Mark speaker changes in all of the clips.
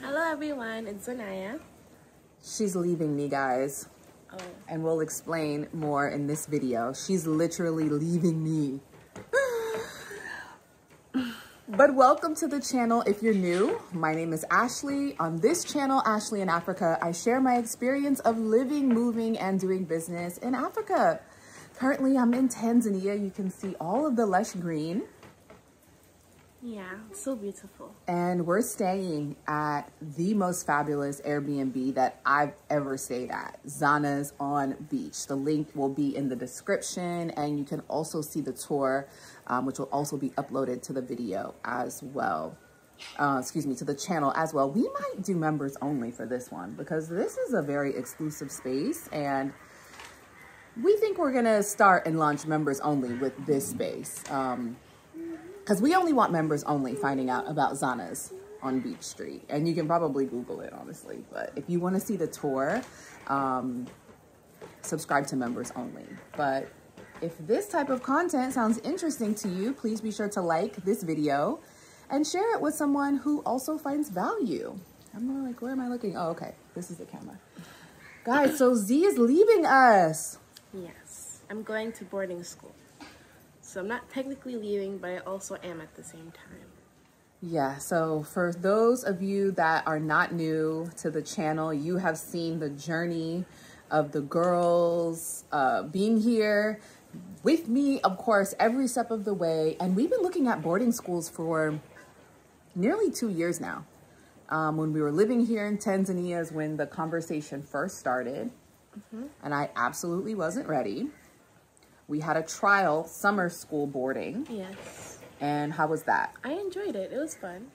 Speaker 1: Hello everyone, it's Zhaeniya.
Speaker 2: She's leaving me, guys.
Speaker 1: Oh.
Speaker 2: And we'll explain more in this video. She's literally leaving me. But welcome to the channel if you're new. My name is Ashley. On this channel, Ashley in Africa, I share my experience of living, moving, and doing business in Africa. Currently, I'm in Tanzania. You can see all of the lush green.
Speaker 1: Yeah, it's so beautiful.
Speaker 2: And we're staying at the most fabulous Airbnb that I've ever stayed at, Zana's on Beach. The link will be in the description, and you can also see the tour, which will also be uploaded to the video as well. To the channel as well. We might do members only for this one because this is a very exclusive space, and we think we're gonna start and launch members only with this space. Because we only want members only finding out about Zana's on Beach Street. And you can probably Google it, honestly. But if you want to see the tour, subscribe to members only. But if this type of content sounds interesting to you, please be sure to like this video and share it with someone who also finds value. I'm like, where am I looking? Oh, okay. This is the camera. Guys, so Z is leaving us.
Speaker 1: Yes, I'm going to boarding school. So I'm not technically leaving, but I also am at the same time.
Speaker 2: Yeah, so for those of you that are not new to the channel, you have seen the journey of the girls being here with me, of course, every step of the way. And we've been looking at boarding schools for nearly 2 years now. When we were living here in Tanzania is when the conversation first started. And I absolutely wasn't ready. We had a trial summer school boarding.
Speaker 1: Yes.
Speaker 2: And how was that?
Speaker 1: I enjoyed it. It was fun.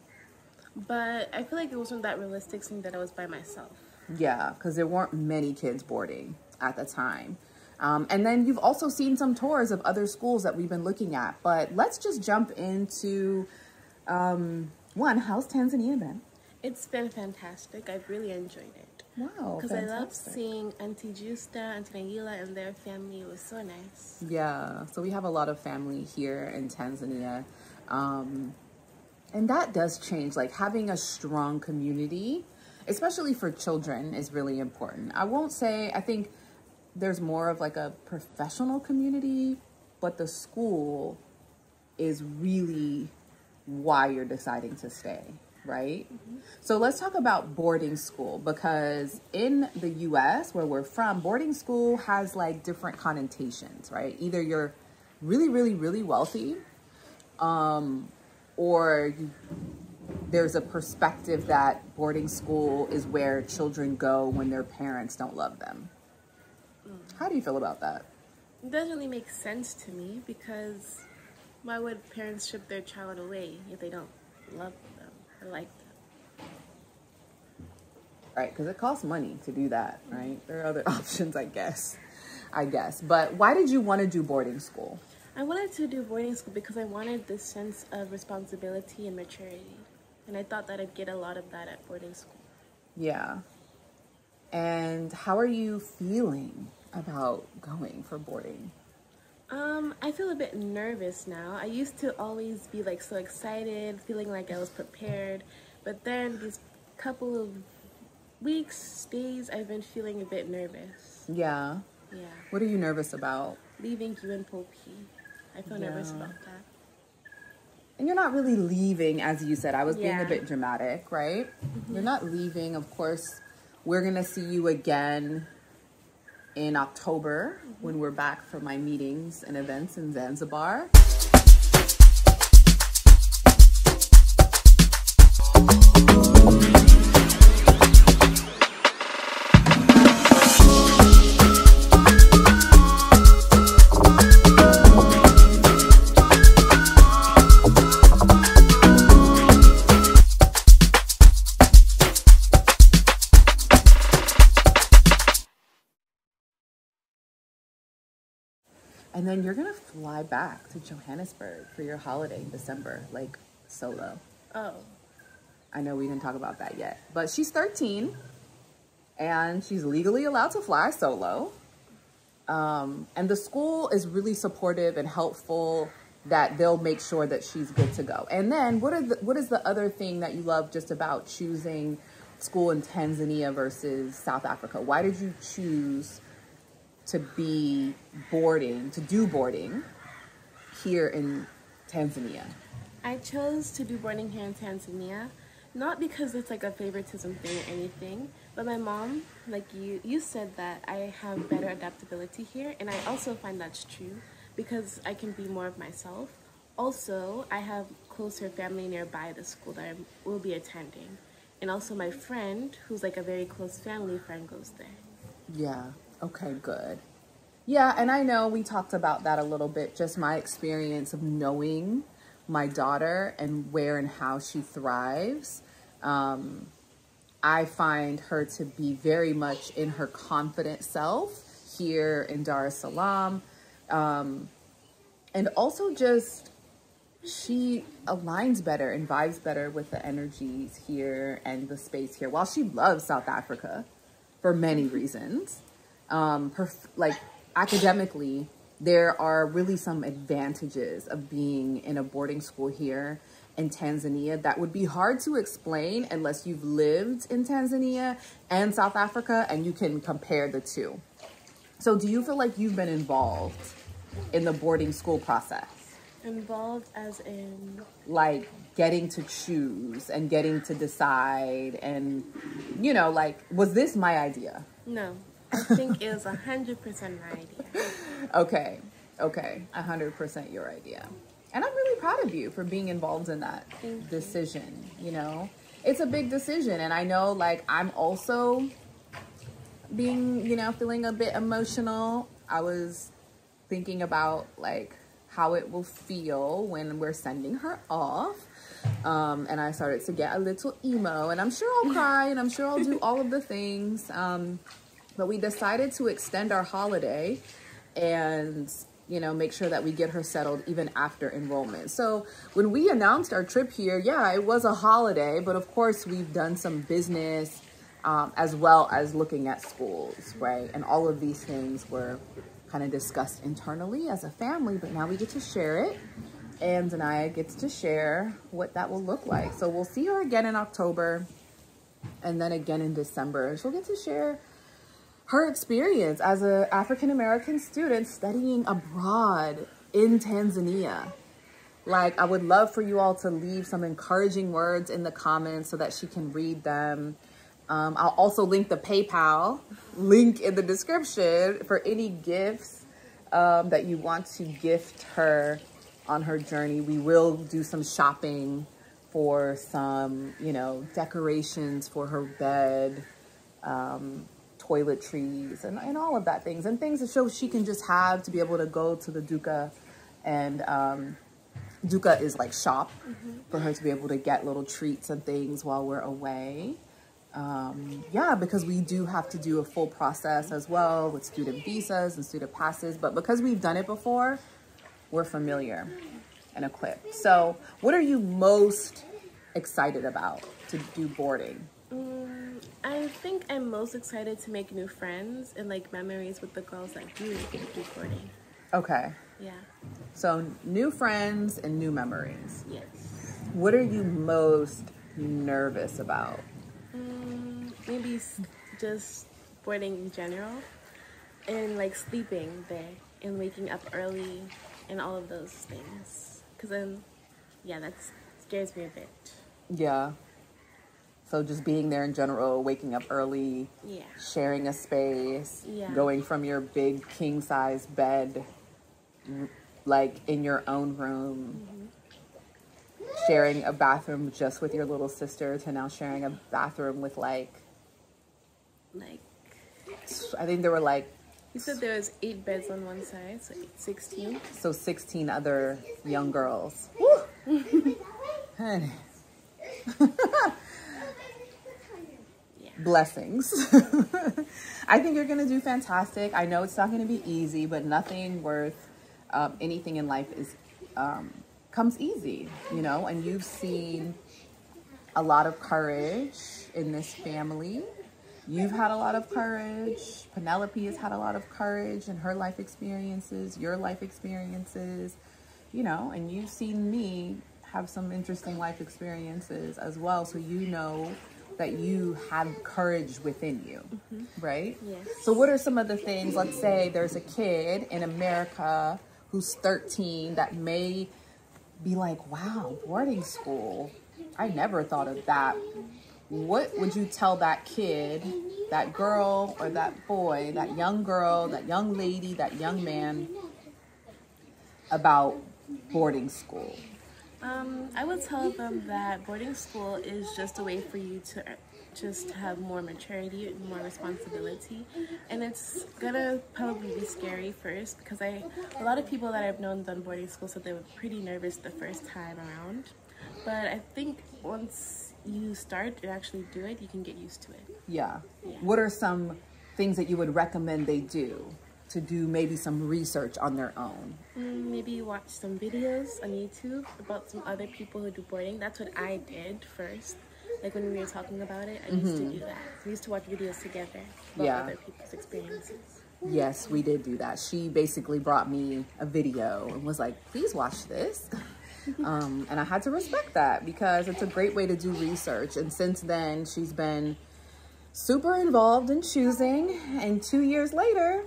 Speaker 1: But I feel like it wasn't that realistic seeing that I was by myself.
Speaker 2: Yeah, because there weren't many kids boarding at the time. And then you've also seen some tours of other schools that we've been looking at. But let's just jump into, one, how's Tanzania been?
Speaker 1: It's been fantastic. I've really enjoyed it.
Speaker 2: Wow,
Speaker 1: because I love seeing Auntie Justa, Auntie Nairobi, and their family. It was so nice.
Speaker 2: Yeah, so we have a lot of family here in Tanzania. And that does change. Like having a strong community, especially for children, is really important. I won't say, I think there's more of like a professional community, but the school is really why you're deciding to stay. Right? So let's talk about boarding school, because in the US where we're from, boarding school has like different connotations, right? Either you're really, really, really wealthy, or there's a perspective that boarding school is where children go when their parents don't love them. How do you feel about that?
Speaker 1: It doesn't really make sense to me, because why would parents ship their child away if they don't love them? I like that.
Speaker 2: Right, because it costs money to do that, right? There are other options, I guess. But why did you want to do boarding school?
Speaker 1: I wanted to do boarding school because I wanted this sense of responsibility and maturity. And I thought that I'd get a lot of that at boarding school.
Speaker 2: Yeah. And how are you feeling about going for boarding?
Speaker 1: I feel a bit nervous now. I used to always be like so excited, feeling like I was prepared. But then these couple of weeks, days, I've been feeling a bit nervous.
Speaker 2: Yeah.
Speaker 1: Yeah.
Speaker 2: What are you nervous about?
Speaker 1: Leaving you and Popi. I feel nervous about that.
Speaker 2: And you're not really leaving, as you said. I was being a bit dramatic, right? You're not leaving. Of course, we're going to see you again in October when we're back for my meetings and events in Zanzibar. And then you're gonna fly back to Johannesburg for your holiday in December, like solo.
Speaker 1: Oh.
Speaker 2: I know we didn't talk about that yet, but she's 13 and she's legally allowed to fly solo. And the school is really supportive and helpful that they'll make sure that she's good to go. And then what is the other thing that you love just about choosing school in Tanzania versus South Africa? Why did you choose to do boarding here in Tanzania?
Speaker 1: I chose to do boarding here in Tanzania, not because it's like a favoritism thing or anything, but my mom, like you said that I have better adaptability here, and I also find that's true because I can be more of myself. Also, I have closer family nearby the school that I will be attending. And also my friend, who's like a very close family friend, goes there.
Speaker 2: Yeah. Okay, good. Yeah, and I know we talked about that a little bit, just my experience of knowing my daughter and where and how she thrives. I find her to be very much in her confident self here in Dar es Salaam. And also just she aligns better and vibes better with the energies here and the space here. While she loves South Africa for many reasons, like academically, there are really some advantages of being in a boarding school here in Tanzania that would be hard to explain unless you've lived in Tanzania and South Africa and you can compare the two. So do you feel like you've been involved in the boarding school process?
Speaker 1: Involved as in?
Speaker 2: Like getting to choose and getting to decide and, you know, like, was this my idea?
Speaker 1: No, I think it was 100% my idea.
Speaker 2: Okay, 100% your idea. And I'm really proud of you for being involved in that decision, you know? It's a big decision, and I know, like, I'm also being, you know, feeling a bit emotional. I was thinking about, like, how it will feel when we're sending her off. And I started to get a little emo, and I'm sure I'll cry, and I'm sure I'll do all of the things. But we decided to extend our holiday and, you know, make sure that we get her settled even after enrollment. So when we announced our trip here, yeah, it was a holiday, but of course we've done some business as well as looking at schools, right? And all of these things were kind of discussed internally as a family, but now we get to share it. And Zhaeniya gets to share what that will look like. So we'll see her again in October and then again in December. And she'll get to share her experience as an African-American student studying abroad in Tanzania. Like, I would love for you all to leave some encouraging words in the comments so that she can read them. I'll also link the PayPal link in the description for any gifts that you want to gift her on her journey. We will do some shopping for some, you know, decorations for her bed, toiletries and all of that things, and things that so she can just have to be able to go to the duka, and duka is like shop for her to be able to get little treats and things while we're away. Yeah, because we do have to do a full process as well with student visas and student passes, but because we've done it before, we're familiar and equipped. So what are you most excited about to do boarding?
Speaker 1: I think I'm most excited to make new friends and like memories with the girls that do boarding.
Speaker 2: Okay.
Speaker 1: Yeah.
Speaker 2: So new friends and new memories.
Speaker 1: Yes.
Speaker 2: What are you most nervous about?
Speaker 1: Maybe just boarding in general, and like sleeping there and waking up early and all of those things. Because then, yeah, that scares me a bit.
Speaker 2: Yeah. So just being there in general, waking up early,
Speaker 1: yeah,
Speaker 2: sharing a space,
Speaker 1: yeah,
Speaker 2: going from your big king size bed, like in your own room, sharing a bathroom just with your little sister to now sharing a bathroom with like, I think there were like,
Speaker 1: you said there was 8 beds on one side, so 16.
Speaker 2: So 16 other young girls. Honey. Blessings. I think you're gonna do fantastic. I know it's not gonna be easy, but nothing worth anything in life is comes easy, you know. And you've seen a lot of courage in this family. You've had a lot of courage. Penelope has had a lot of courage in her life experiences, your life experiences, you know. And you've seen me have some interesting life experiences as well, so you know that you have courage within you, right?
Speaker 1: Yes.
Speaker 2: So what are some of the things, let's say there's a kid in America who's 13 that may be like, wow, boarding school, I never thought of that. What would you tell that kid, that girl or that boy, that young girl, that young lady, that young man about boarding school?
Speaker 1: I would tell them that boarding school is just a way for you to just have more maturity and more responsibility, and it's gonna probably be scary first because a lot of people that I've known done boarding school said they were pretty nervous the first time around, but I think once you start and actually do it, you can get used to it.
Speaker 2: Yeah. What are some things that you would recommend they do to do maybe some research on their own?
Speaker 1: Maybe watch some videos on YouTube about some other people who do boarding. That's what I did first. Like when we were talking about it, I used to do that. We used to watch videos together about other people's experiences.
Speaker 2: Yes, we did do that. She basically brought me a video and was like, please watch this. And I had to respect that because it's a great way to do research. And since then, she's been super involved in choosing. And 2 years later,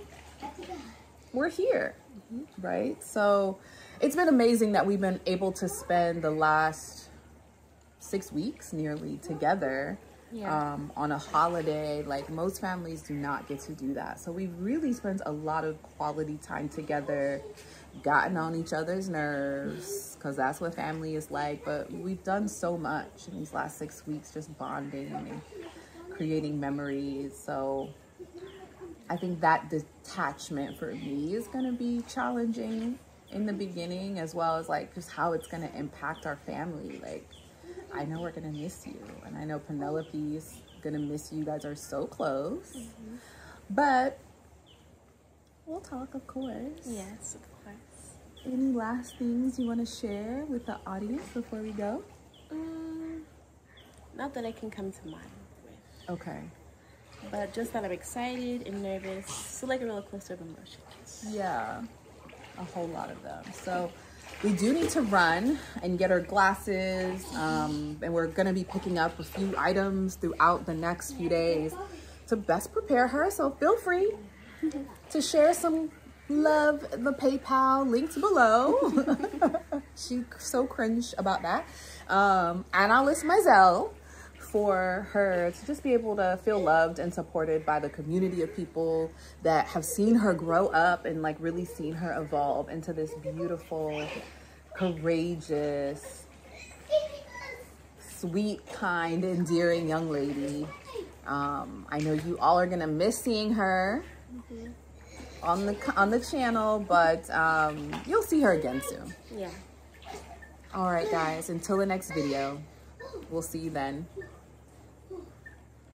Speaker 2: we're here, right? So it's been amazing that we've been able to spend the last 6 weeks nearly together on a holiday. Like most families do not get to do that. So we've really spent a lot of quality time together, gotten on each other's nerves because that's what family is like. But we've done so much in these last 6 weeks, just bonding and creating memories. So I think that detachment for me is going to be challenging in the beginning, as well as like just how it's going to impact our family. Like, I know we're going to miss you, and I know Penelope's going to miss you. You guys are so close. But we'll talk, of course.
Speaker 1: Yes, of course.
Speaker 2: Any last things you want to share with the audience before we go?
Speaker 1: Not that I can come to mind with.
Speaker 2: Okay.
Speaker 1: But just that I'm excited and nervous. So like a roller coaster of emotions.
Speaker 2: Yeah, a whole lot of them. So we do need to run and get our glasses. And we're going to be picking up a few items throughout the next few days to best prepare her. So feel free to share some love. The PayPal linked below. She's so cringe about that. And I'll list my Zelle for her to just be able to feel loved and supported by the community of people that have seen her grow up and like really seen her evolve into this beautiful, courageous, sweet, kind, endearing young lady. I know you all are gonna miss seeing her on the channel, but you'll see her again soon.
Speaker 1: Yeah.
Speaker 2: All right, guys, until the next video, we'll see you then.